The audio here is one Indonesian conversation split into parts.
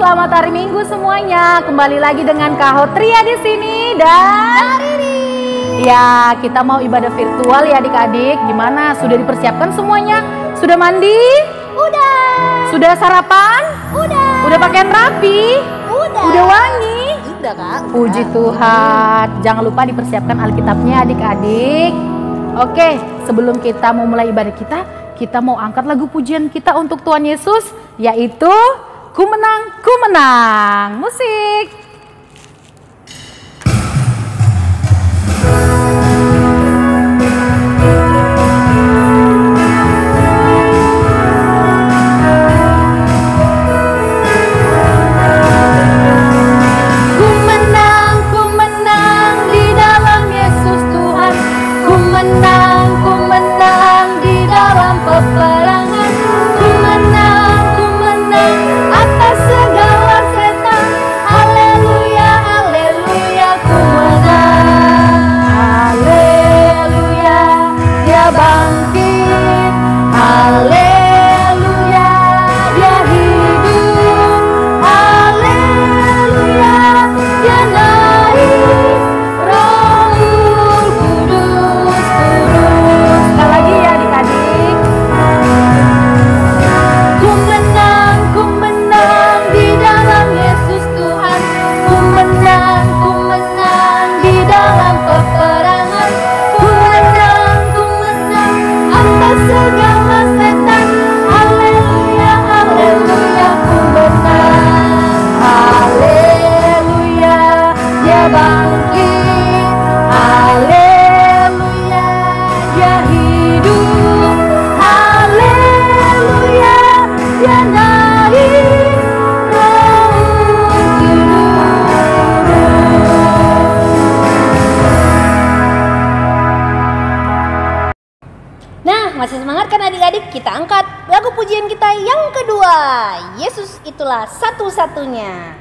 selamat hari Minggu semuanya. Kembali lagi dengan Kak Hotria di sini dan Riri. Ya, kita mau ibadah virtual ya adik-adik. Gimana? Sudah dipersiapkan semuanya? Sudah mandi? Udah. Sudah sarapan? Udah. Udah pakaian rapi? Udah. Udah wangi? Udah, Kak. Puji Tuhan. Jangan lupa dipersiapkan Alkitabnya adik-adik. Oke, sebelum kita mau mulai ibadah kita mau angkat lagu pujian kita untuk Tuhan Yesus, yaitu Ku Menang, Ku Menang. Musik. Masih semangat kan adik-adik? Kita angkat lagu pujian kita yang kedua. Yesus itulah satu-satunya.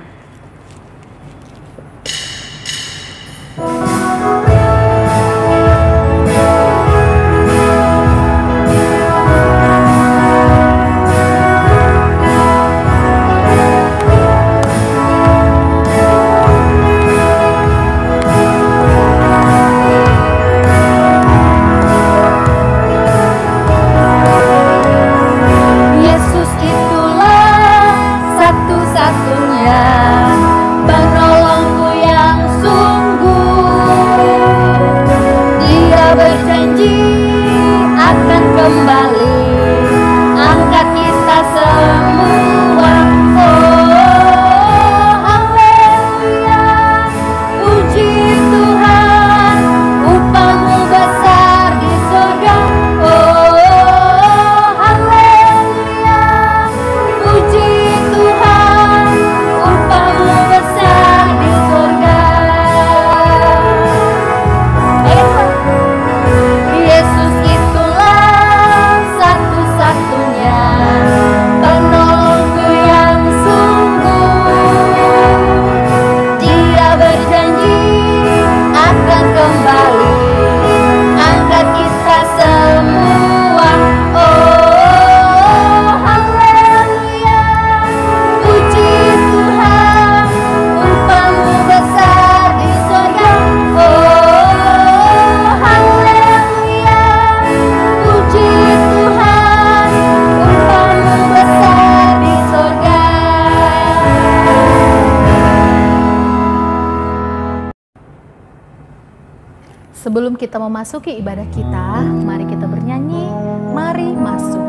Sebelum kita memasuki ibadah kita, mari kita bernyanyi, mari masuk.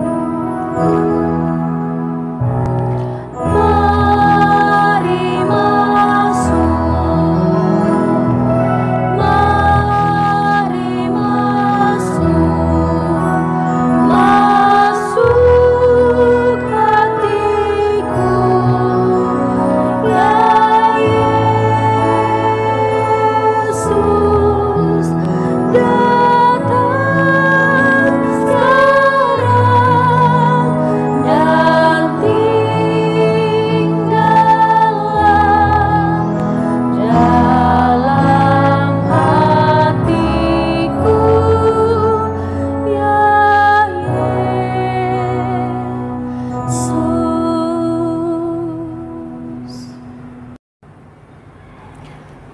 Mari masuk, mari masuk, masuk hatiku, ya Yesus. Datang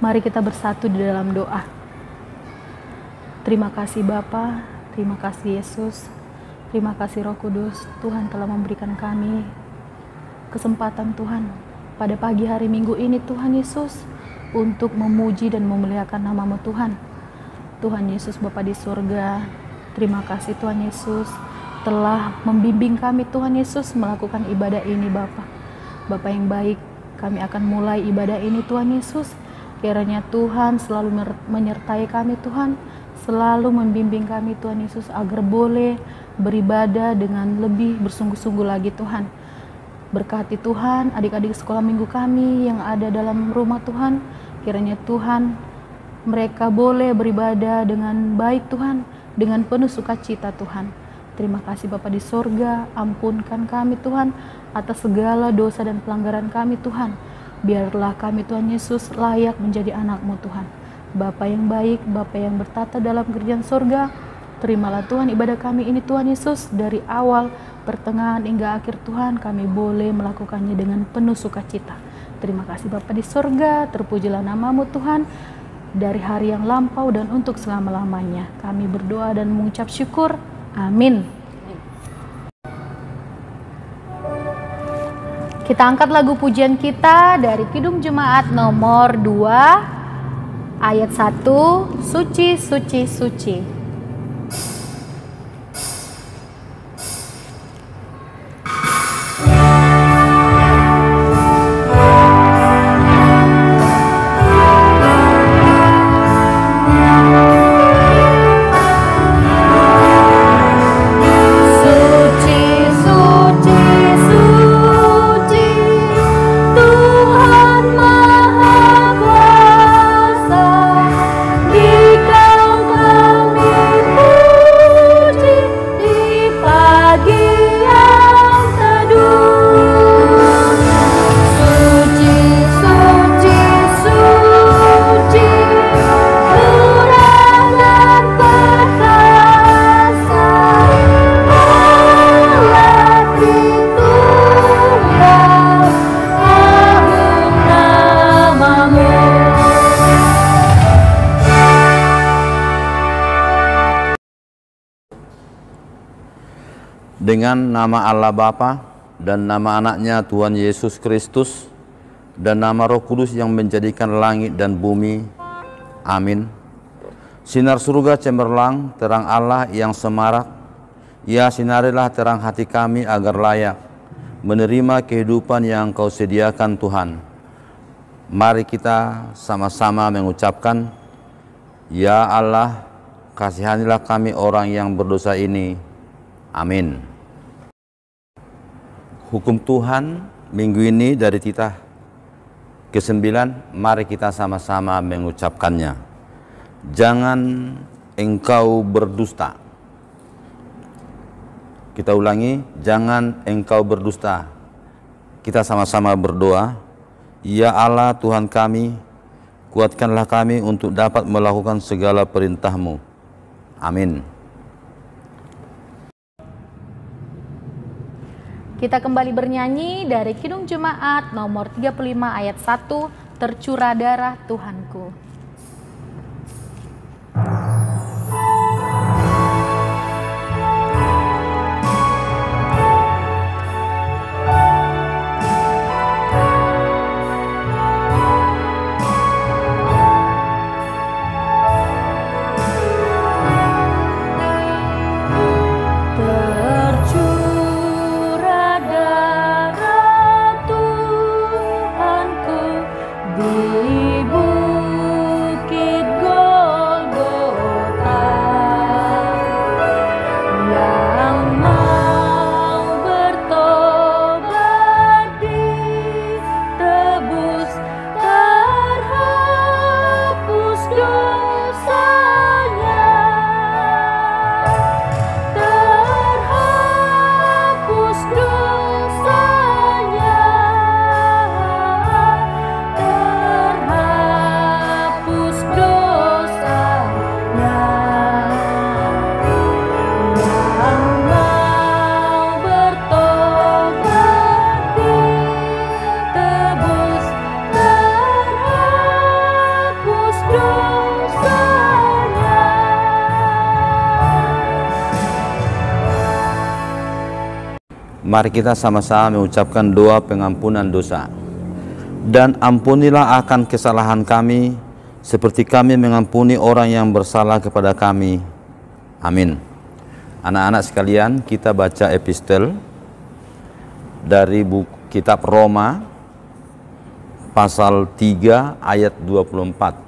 Mari kita bersatu di dalam doa. Terima kasih Bapa, terima kasih Yesus, terima kasih Roh Kudus. Tuhan telah memberikan kami kesempatan Tuhan pada pagi hari Minggu ini Tuhan Yesus untuk memuji dan memuliakan nama-Mu Tuhan. Tuhan Yesus Bapa di surga, terima kasih Tuhan Yesus telah membimbing kami Tuhan Yesus melakukan ibadah ini Bapa. Bapa yang baik, kami akan mulai ibadah ini Tuhan Yesus. Kiranya Tuhan selalu menyertai kami Tuhan, selalu membimbing kami Tuhan Yesus agar boleh beribadah dengan lebih bersungguh-sungguh lagi Tuhan. Berkati Tuhan adik-adik sekolah minggu kami yang ada dalam rumah Tuhan. Kiranya Tuhan mereka boleh beribadah dengan baik Tuhan, dengan penuh sukacita Tuhan. Terima kasih Bapa di sorga, ampunkan kami Tuhan atas segala dosa dan pelanggaran kami Tuhan. Biarlah kami Tuhan Yesus layak menjadi anak-Mu Tuhan. Bapa yang baik, Bapa yang bertata dalam kerjaan sorga, terimalah Tuhan ibadah kami ini Tuhan Yesus dari awal, pertengahan hingga akhir Tuhan kami boleh melakukannya dengan penuh sukacita. Terima kasih Bapa di sorga, terpujilah nama-Mu Tuhan dari hari yang lampau dan untuk selama-lamanya. Kami berdoa dan mengucap syukur. Amin. Kita angkat lagu pujian kita dari Kidung Jemaat nomor 2 ayat 1, Suci, Suci, Suci. Dengan nama Allah Bapa dan nama anaknya Tuhan Yesus Kristus dan nama Roh Kudus yang menjadikan langit dan bumi. Amin. Sinar surga cemerlang, terang Allah yang semarak. Ya, sinarilah terang hati kami agar layak menerima kehidupan yang Kau sediakan Tuhan. Mari kita sama-sama mengucapkan, Ya Allah, kasihanilah kami orang yang berdosa ini. Amin. Hukum Tuhan minggu ini dari titah ke-9, mari kita sama-sama mengucapkannya. Jangan engkau berdusta. Kita ulangi, jangan engkau berdusta. Kita sama-sama berdoa, Ya Allah Tuhan kami, kuatkanlah kami untuk dapat melakukan segala perintah-Mu. Amin. Kita kembali bernyanyi dari Kidung Jemaat nomor 35 ayat 1, Tercurah Darah Tuhanku. Di bumi Mari kita sama-sama mengucapkan doa pengampunan dosa. Dan ampunilah akan kesalahan kami, seperti kami mengampuni orang yang bersalah kepada kami. Amin. Anak-anak sekalian, kita baca epistel dari kitab Roma, pasal 3 ayat 24.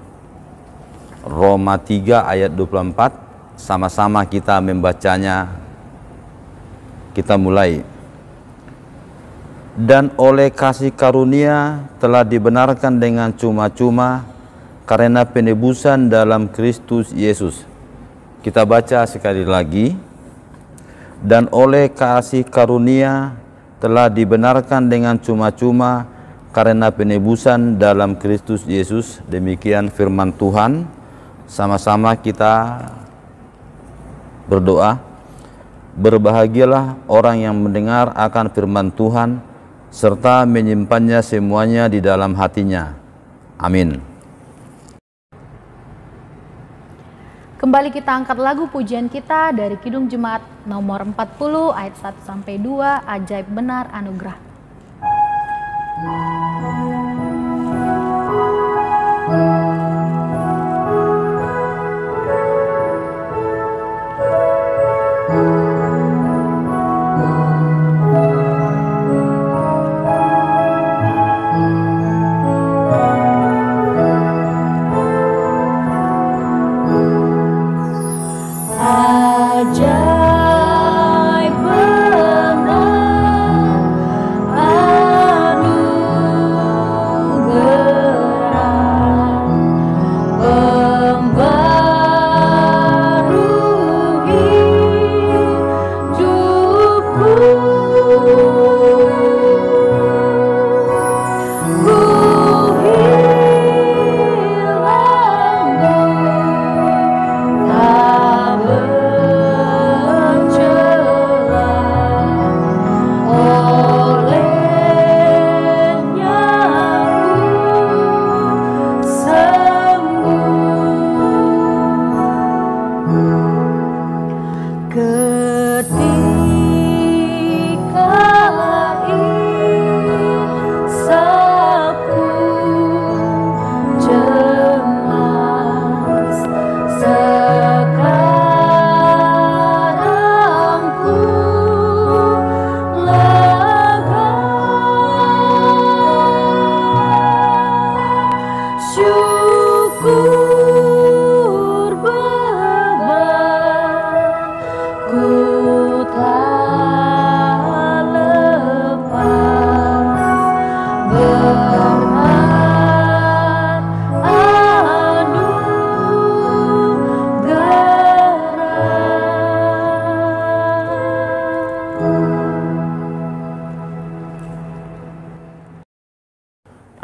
Roma 3 ayat 24, sama-sama kita membacanya. Kita mulai. Dan oleh kasih karunia telah dibenarkan dengan cuma-cuma karena penebusan dalam Kristus Yesus. Kita baca sekali lagi. Dan oleh kasih karunia telah dibenarkan dengan cuma-cuma karena penebusan dalam Kristus Yesus. Demikian firman Tuhan. Sama-sama kita berdoa. Berbahagialah orang yang mendengar akan firman Tuhan serta menyimpannya semuanya di dalam hatinya. Amin. Kembali kita angkat lagu pujian kita dari Kidung Jemaat nomor 40 ayat 1 sampai 2, Ajaib Benar Anugerah.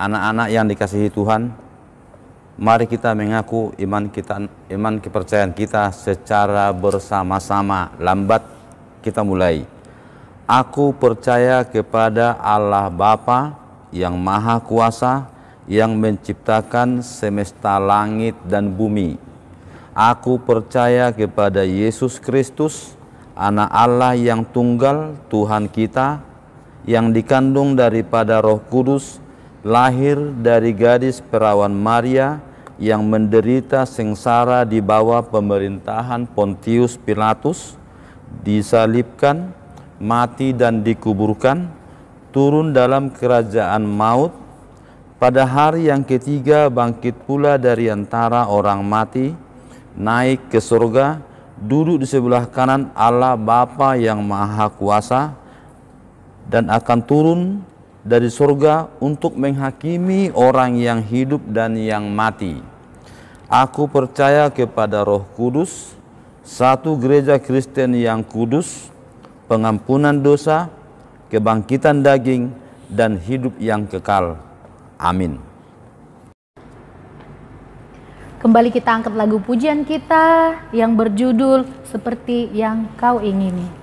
Anak-anak yang dikasihi Tuhan, mari kita mengaku iman kepercayaan kita secara bersama-sama. Lambat kita mulai. Aku percaya kepada Allah Bapa yang Maha Kuasa, yang menciptakan semesta langit dan bumi. Aku percaya kepada Yesus Kristus, Anak Allah yang tunggal, Tuhan kita, yang dikandung daripada Roh Kudus, lahir dari gadis perawan Maria, yang menderita sengsara di bawah pemerintahan Pontius Pilatus, disalibkan, mati dan dikuburkan, turun dalam kerajaan maut, pada hari yang ketiga bangkit pula dari antara orang mati, naik ke surga, duduk di sebelah kanan Allah Bapa yang Maha Kuasa, dan akan turun dari surga untuk menghakimi orang yang hidup dan yang mati. Aku percaya kepada Roh Kudus, satu gereja Kristen yang kudus, pengampunan dosa, kebangkitan daging, dan hidup yang kekal. Amin. Kembali kita angkat lagu pujian kita yang berjudul Seperti Yang Kau Ingini.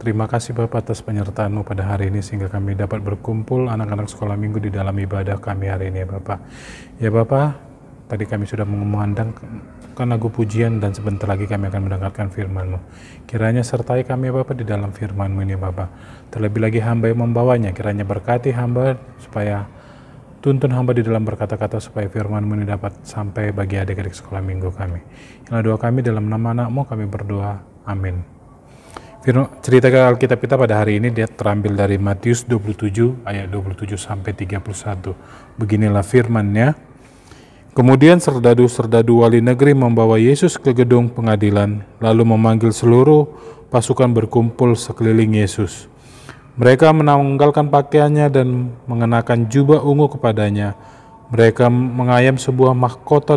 terima kasih Bapak atas penyertaan-Mu pada hari ini sehingga kami dapat berkumpul anak-anak sekolah minggu di dalam ibadah kami hari ini ya Bapak. Ya Bapak, tadi kami sudah mengumandangkan lagu pujian dan sebentar lagi kami akan mendengarkan firman-Mu. Kiranya sertai kami ya Bapak di dalam firman-Mu ini Bapak. Terlebih lagi hamba yang membawanya, kiranya berkati hamba supaya tuntun hamba di dalam berkata-kata supaya firman-Mu ini dapat sampai bagi adik-adik sekolah minggu kami. Inilah doa kami dalam nama anak-Mu kami berdoa. Amin. Cerita Alkitab kita pada hari ini dia terambil dari Matius 27 ayat 27 sampai 31. Beginilah firman-Nya. Kemudian serdadu-serdadu wali negeri membawa Yesus ke gedung pengadilan, lalu memanggil seluruh pasukan berkumpul sekeliling Yesus. Mereka menanggalkan pakaiannya dan mengenakan jubah ungu kepadanya. Mereka mengayam sebuah mahkota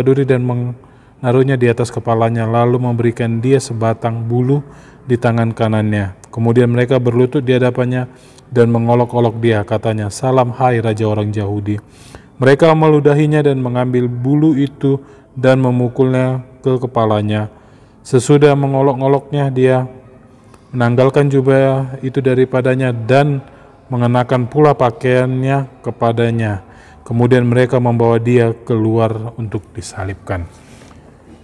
duri dan menaruhnya di atas kepalanya, lalu memberikan dia sebatang bulu di tangan kanannya. Kemudian mereka berlutut di hadapannya dan mengolok-olok dia, katanya, "Salam hai Raja orang Yahudi." Mereka meludahinya dan mengambil bulu itu dan memukulnya ke kepalanya. Sesudah mengolok-oloknya, dia menanggalkan jubah itu daripadanya dan mengenakan pula pakaiannya kepadanya. Kemudian mereka membawa dia keluar untuk disalibkan.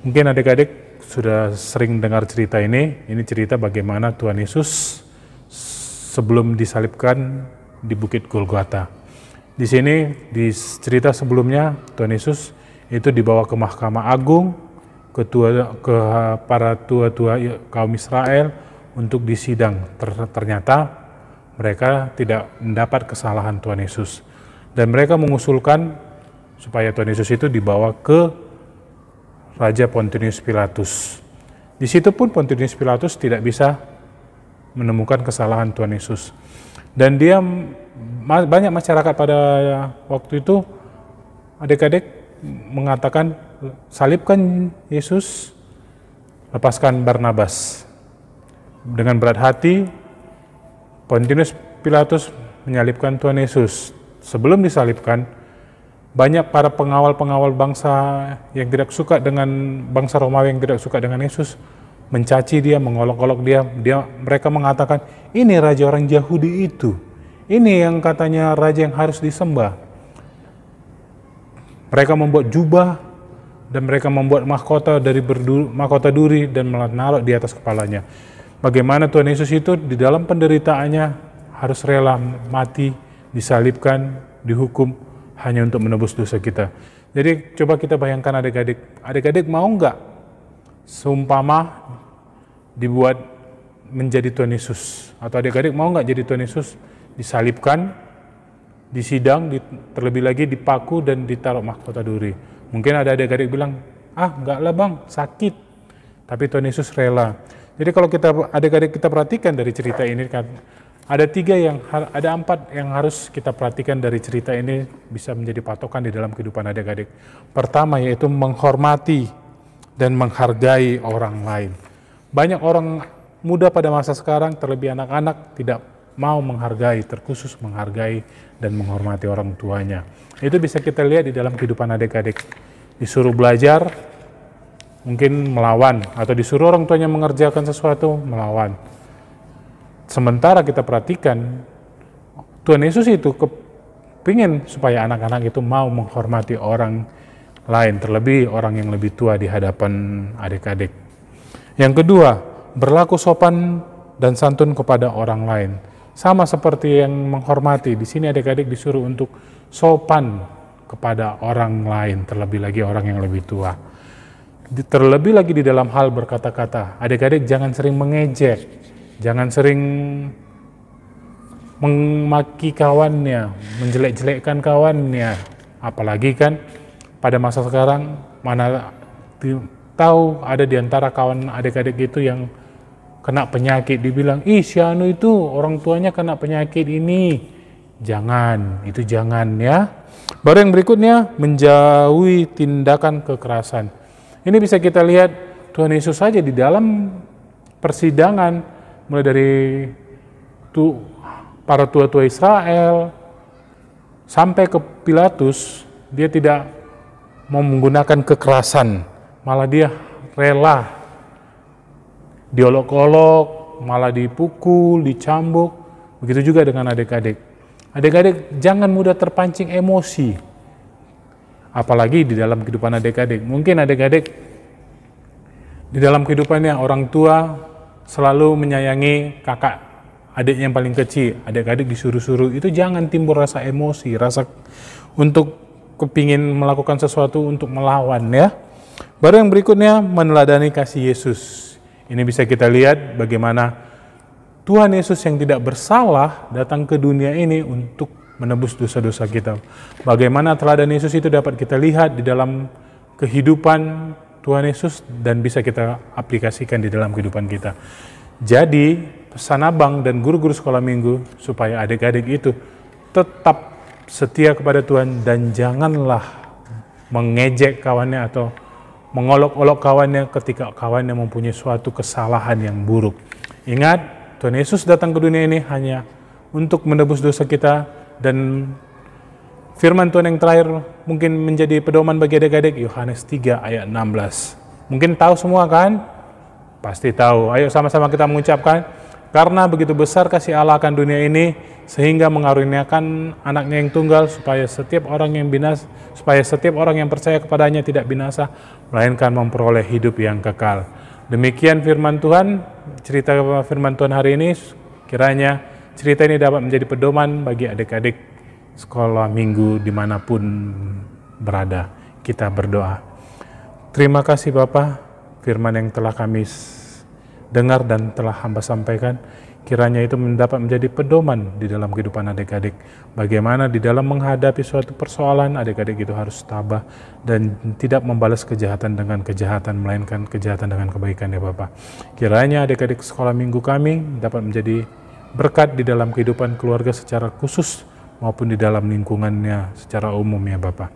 Mungkin adik-adik sudah sering dengar cerita ini. Ini cerita bagaimana Tuhan Yesus sebelum disalibkan di Bukit Golgota. Di sini, di cerita sebelumnya, Tuhan Yesus itu dibawa ke Mahkamah Agung, ke para tua-tua kaum Israel untuk disidang. Ternyata mereka tidak mendapat kesalahan Tuhan Yesus. Dan mereka mengusulkan supaya Tuhan Yesus itu dibawa ke Raja Pontius Pilatus. Di situ pun Pontius Pilatus tidak bisa menemukan kesalahan Tuhan Yesus. Dan banyak masyarakat pada waktu itu, adik-adik mengatakan, salibkan Yesus, lepaskan Barnabas. Dengan berat hati, Pontius Pilatus menyalibkan Tuhan Yesus. Sebelum disalibkan, banyak para pengawal-pengawal bangsa yang tidak suka dengan bangsa Romawi yang tidak suka dengan Yesus, mencaci dia, mengolok-olok dia. Mereka mengatakan, ini raja orang Yahudi itu. Ini yang katanya raja yang harus disembah. Mereka membuat jubah dan mereka membuat mahkota duri dan menaruh di atas kepalanya. Bagaimana Tuhan Yesus itu di dalam penderitaannya harus rela mati, disalibkan, dihukum hanya untuk menebus dosa kita. Jadi coba kita bayangkan adik-adik mau nggak seumpama dibuat menjadi Tuhan Yesus? Atau adik-adik mau nggak jadi Tuhan Yesus? Disalibkan, disidang, terlebih lagi dipaku dan ditaruh mahkota duri. Mungkin ada adik-adik bilang, enggak lah bang, sakit. Tapi Tuhan Yesus rela. Jadi kalau adik-adik kita perhatikan dari cerita ini kan, ada 4 yang harus kita perhatikan dari cerita ini bisa menjadi patokan di dalam kehidupan adik-adik. Pertama yaitu menghormati dan menghargai orang lain. Banyak orang muda pada masa sekarang, terlebih anak-anak, tidak mau menghargai, terkhusus menghargai dan menghormati orang tuanya. Itu bisa kita lihat di dalam kehidupan adik-adik. Disuruh belajar, mungkin melawan, atau disuruh orang tuanya mengerjakan sesuatu, melawan. Sementara kita perhatikan, Tuhan Yesus itu kepingin supaya anak-anak itu mau menghormati orang lain, terlebih orang yang lebih tua di hadapan adik-adik. Yang kedua, berlaku sopan dan santun kepada orang lain. Sama seperti yang menghormati, di sini adik-adik disuruh untuk sopan kepada orang lain, terlebih lagi orang yang lebih tua. Terlebih lagi di dalam hal berkata-kata, adik-adik jangan sering mengejek, jangan sering memaki kawannya, menjelek-jelekkan kawannya. Apalagi kan pada masa sekarang, mana tahu ada di antara kawan adik-adik itu yang kena penyakit, dibilang, si anu itu orang tuanya kena penyakit ini. Jangan, itu jangan ya. Baru yang berikutnya, menjauhi tindakan kekerasan. Ini bisa kita lihat Tuhan Yesus saja di dalam persidangan, mulai dari para tua-tua Israel sampai ke Pilatus, dia tidak mau menggunakan kekerasan, malah dia rela diolok-olok, malah dipukul, dicambuk. Begitu juga dengan adik-adik. Adik-adik jangan mudah terpancing emosi. Apalagi di dalam kehidupan adik-adik. Mungkin adik-adik di dalam kehidupannya orang tua selalu menyayangi kakak adiknya yang paling kecil. Adik-adik disuruh-suruh, itu jangan timbul rasa emosi, rasa untuk kepingin melakukan sesuatu untuk melawan ya. Baru yang berikutnya, meneladani kasih Yesus. Ini bisa kita lihat bagaimana Tuhan Yesus yang tidak bersalah datang ke dunia ini untuk menebus dosa-dosa kita. Bagaimana teladan Yesus itu dapat kita lihat di dalam kehidupan Tuhan Yesus dan bisa kita aplikasikan di dalam kehidupan kita. Jadi pesan abang dan guru-guru sekolah minggu supaya adik-adik itu tetap setia kepada Tuhan dan janganlah mengejek kawannya atau mengolok-olok kawannya ketika kawannya mempunyai suatu kesalahan yang buruk. Ingat, Tuhan Yesus datang ke dunia ini hanya untuk menebus dosa kita. Dan firman Tuhan yang terakhir mungkin menjadi pedoman bagi adik-adik, Yohanes 3 ayat 16. Mungkin tahu semua kan? Pasti tahu. Ayo sama-sama kita mengucapkan, karena begitu besar kasih Allah akan dunia ini sehingga mengaruniakan anaknya yang tunggal supaya setiap orang yang percaya kepadanya tidak binasa melainkan memperoleh hidup yang kekal. Demikian firman Tuhan, cerita firman Tuhan hari ini. Kiranya cerita ini dapat menjadi pedoman bagi adik-adik sekolah minggu dimanapun berada. Kita berdoa. Terima kasih Bapak, firman yang telah kami dengar dan telah hamba sampaikan. Kiranya itu dapat menjadi pedoman di dalam kehidupan adik-adik. Bagaimana di dalam menghadapi suatu persoalan, adik-adik itu harus tabah dan tidak membalas kejahatan dengan kejahatan, melainkan kejahatan dengan kebaikan ya Bapak. Kiranya adik-adik sekolah minggu kami dapat menjadi berkat di dalam kehidupan keluarga secara khusus maupun di dalam lingkungannya secara umum ya Bapak.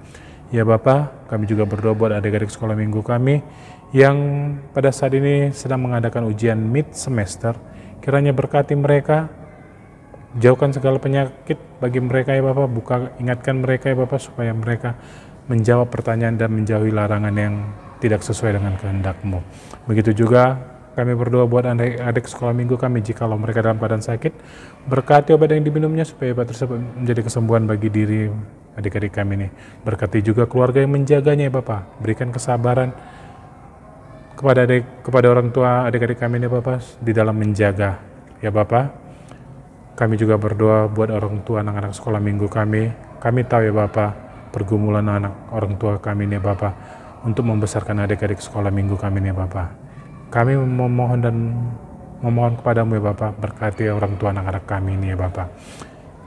Ya Bapak, kami juga berdoa buat adik-adik sekolah minggu kami yang pada saat ini sedang mengadakan ujian mid semester. Kiranya berkati mereka, jauhkan segala penyakit bagi mereka ya Bapak, ingatkan mereka ya Bapak supaya mereka menjawab pertanyaan dan menjauhi larangan yang tidak sesuai dengan kehendak-Mu. Begitu juga kami berdoa buat adik-adik sekolah minggu kami, jikalau mereka dalam keadaan sakit, berkati obat yang diminumnya supaya obat tersebut menjadi kesembuhan bagi diri adik-adik kami ini. Berkati juga keluarga yang menjaganya ya Bapak, berikan kesabaran kepada orang tua adik-adik kami ini Bapak di dalam menjaga ya Bapak. Kami juga berdoa buat orang tua anak-anak sekolah minggu kami. Kami tahu ya Bapak, pergumulan anak orang tua kami ini Bapak untuk membesarkan adik-adik sekolah minggu kami ini Bapak. Kami memohon kepadamu ya Bapak, berkati orang tua anak-anak kami ini ya Bapak.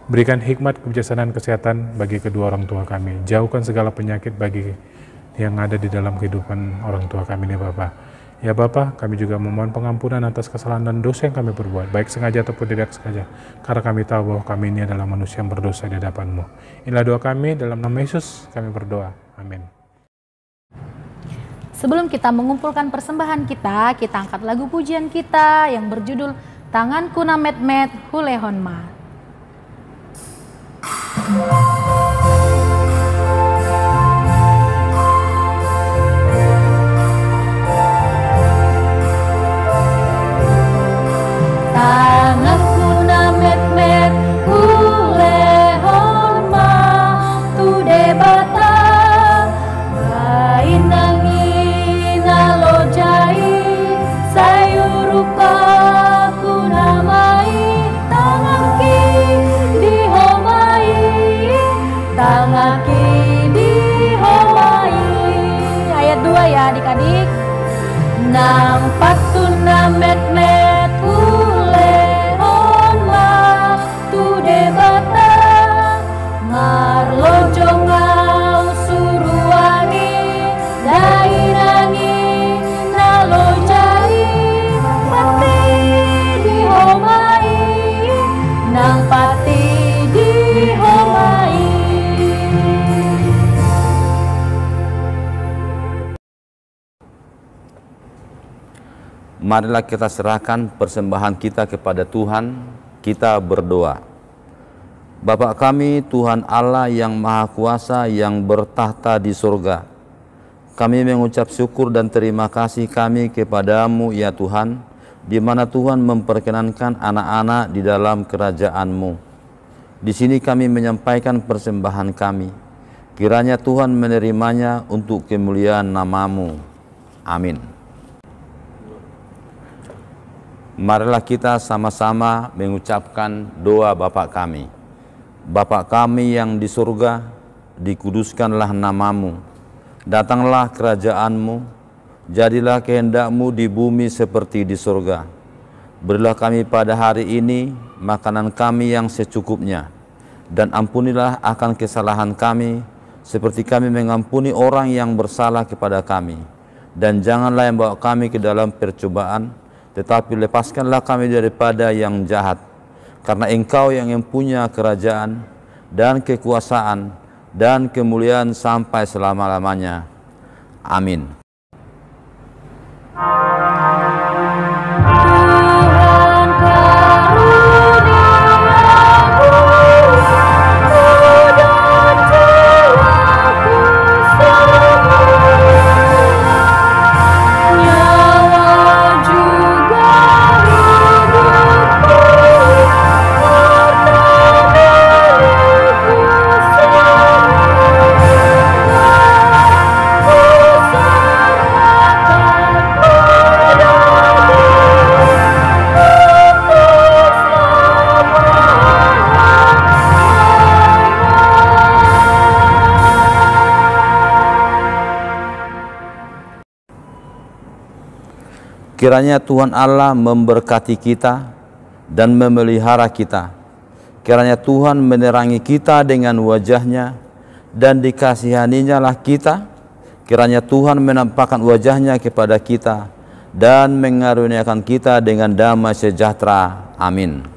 Berikan hikmat, kebijaksanaan, kesehatan bagi kedua orang tua kami. Jauhkan segala penyakit bagi yang ada di dalam kehidupan orang tua kami ini ya Bapak. Ya Bapak, kami juga memohon pengampunan atas kesalahan dan dosa yang kami perbuat, baik sengaja ataupun tidak sengaja. Karena kami tahu bahwa kami ini adalah manusia yang berdosa di hadapan-Mu. Inilah doa kami, dalam nama Yesus kami berdoa. Amin. Sebelum kita mengumpulkan persembahan kita angkat lagu pujian kita yang berjudul Tanganku na met-met hulehon ma. Tanganku na met-met hulehon ma, tu debata sayurupaku namai tangaki dihomai, tangaki dihomai. Ayat 2 ya adik-adik. Nang patuna met-met ulehon ma tu debata ngarlojongau suruani dairangi nalojai pati dihomai, nang pati dihomai. Marilah kita serahkan persembahan kita kepada Tuhan, kita berdoa. Bapa kami, Tuhan Allah yang Maha Kuasa yang bertahta di surga, kami mengucap syukur dan terima kasih kami kepadamu ya Tuhan, di mana Tuhan memperkenankan anak-anak di dalam kerajaan-Mu. Di sini kami menyampaikan persembahan kami. Kiranya Tuhan menerimanya untuk kemuliaan nama-Mu. Amin. Marilah kita sama-sama mengucapkan doa Bapa kami. Bapa kami yang di surga, dikuduskanlah nama-Mu. Datanglah kerajaan-Mu, jadilah kehendak-Mu di bumi seperti di surga. Berilah kami pada hari ini makanan kami yang secukupnya, dan ampunilah akan kesalahan kami, seperti kami mengampuni orang yang bersalah kepada kami. Dan janganlah yang bawa kami ke dalam percobaan, tetapi lepaskanlah kami daripada yang jahat. Karena Engkau yang mempunyai kerajaan dan kekuasaan dan kemuliaan sampai selama-lamanya. Amin. Kiranya Tuhan Allah memberkati kita dan memelihara kita. Kiranya Tuhan menerangi kita dengan wajah-Nya dan dikasihaninya lah kita. Kiranya Tuhan menampakkan wajah-Nya kepada kita dan mengaruniakan kita dengan damai sejahtera. Amin.